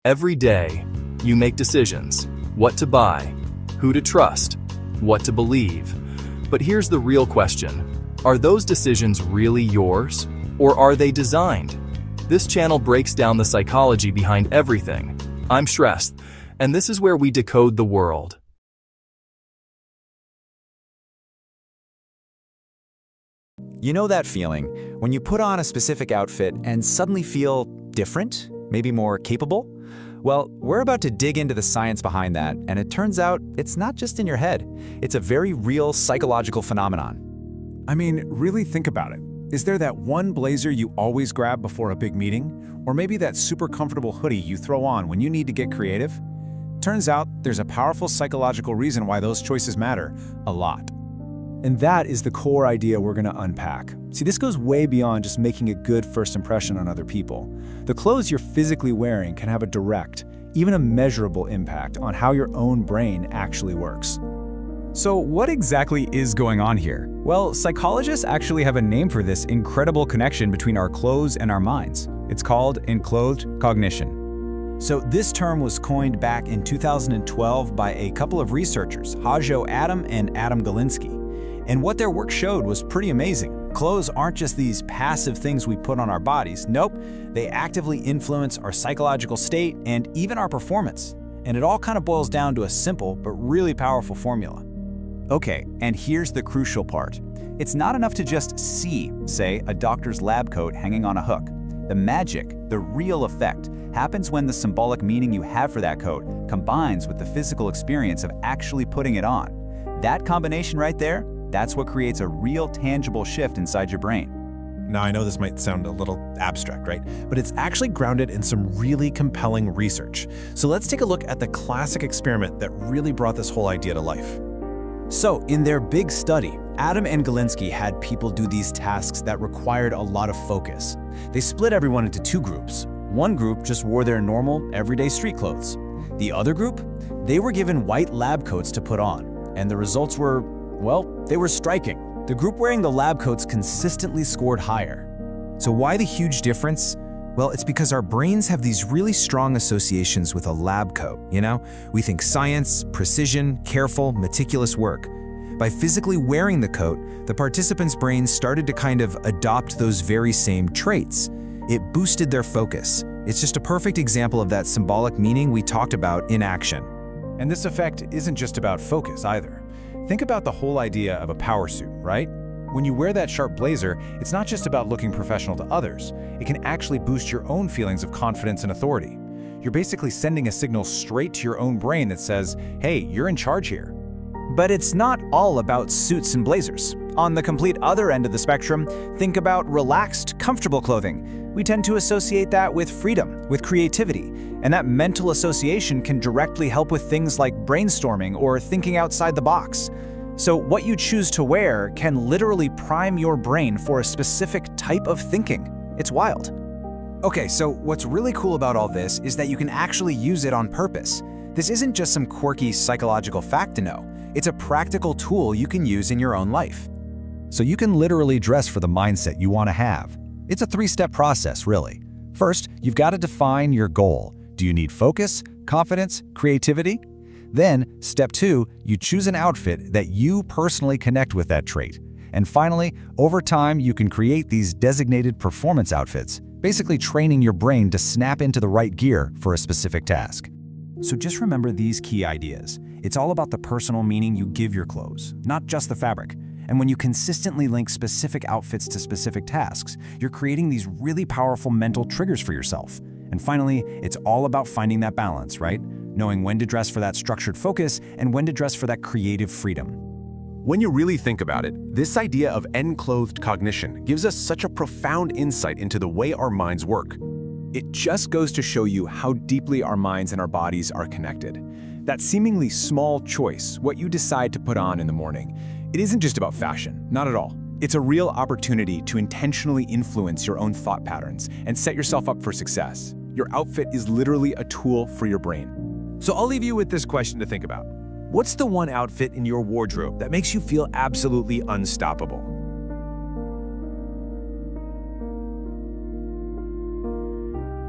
Every day, you make decisions: what to buy, who to trust, what to believe. But here's the real question. Are those decisions really yours? Or are they designed? This channel breaks down the psychology behind everything. I'm Shrest, and this is where we decode the world. You know that feeling when you put on a specific outfit and suddenly feel different, maybe more capable? Well, we're about to dig into the science behind that, and it turns out it's not just in your head. It's a very real psychological phenomenon. I mean, really think about it. Is there that one blazer you always grab before a big meeting? Or maybe that super comfortable hoodie you throw on when you need to get creative? Turns out there's a powerful psychological reason why those choices matter a lot. And that is the core idea we're going to unpack. See, this goes way beyond just making a good first impression on other people. The clothes you're physically wearing can have a direct, even a measurable impact on how your own brain actually works. So what exactly is going on here? Well, psychologists actually have a name for this incredible connection between our clothes and our minds. It's called Enclothed Cognition. So this term was coined back in 2012 by a couple of researchers, Hajo and Adam Galinsky. And what their work showed was pretty amazing. Clothes aren't just these passive things we put on our bodies. Nope, they actively influence our psychological state and even our performance. And it all kind of boils down to a simple but really powerful formula. Okay, and here's the crucial part. It's not enough to just see, say, a doctor's lab coat hanging on a hook. The magic, the real effect, happens when the symbolic meaning you have for that coat combines with the physical experience of actually putting it on. That combination right there, that's what creates a real tangible shift inside your brain. Now, I know this might sound a little abstract, right? But it's actually grounded in some really compelling research. So let's take a look at the classic experiment that really brought this whole idea to life. So, in their big study, Adam and Galinsky had people do these tasks that required a lot of focus. They split everyone into two groups. One group just wore their normal, everyday street clothes. The other group, they were given white lab coats to put on. And the results were, well, they were striking. The group wearing the lab coats consistently scored higher. So why the huge difference? Well, it's because our brains have these really strong associations with a lab coat, you know? We think science, precision, careful, meticulous work. By physically wearing the coat, the participants' brains started to kind of adopt those very same traits. It boosted their focus. It's just a perfect example of that symbolic meaning we talked about in action. And this effect isn't just about focus either. Think about the whole idea of a power suit, right? When you wear that sharp blazer, it's not just about looking professional to others. It can actually boost your own feelings of confidence and authority. You're basically sending a signal straight to your own brain that says, hey, you're in charge here. But it's not all about suits and blazers. On the complete other end of the spectrum, think about relaxed, comfortable clothing. We tend to associate that with freedom, with creativity, and that mental association can directly help with things like brainstorming or thinking outside the box. So what you choose to wear can literally prime your brain for a specific type of thinking. It's wild. Okay, so what's really cool about all this is that you can actually use it on purpose. This isn't just some quirky psychological fact to know. It's a practical tool you can use in your own life. So you can literally dress for the mindset you want to have. It's a three-step process, really. First, you've got to define your goal. Do you need focus, confidence, creativity? Then, step 2, you choose an outfit that you personally connect with that trait. And finally, over time, you can create these designated performance outfits, basically training your brain to snap into the right gear for a specific task. So just remember these key ideas. It's all about the personal meaning you give your clothes, not just the fabric. And when you consistently link specific outfits to specific tasks, you're creating these really powerful mental triggers for yourself. And finally, it's all about finding that balance, right? Knowing when to dress for that structured focus and when to dress for that creative freedom. When you really think about it, this idea of enclothed cognition gives us such a profound insight into the way our minds work. It just goes to show you how deeply our minds and our bodies are connected. That seemingly small choice, what you decide to put on in the morning, it isn't just about fashion, not at all. It's a real opportunity to intentionally influence your own thought patterns and set yourself up for success. Your outfit is literally a tool for your brain. So I'll leave you with this question to think about. What's the one outfit in your wardrobe that makes you feel absolutely unstoppable?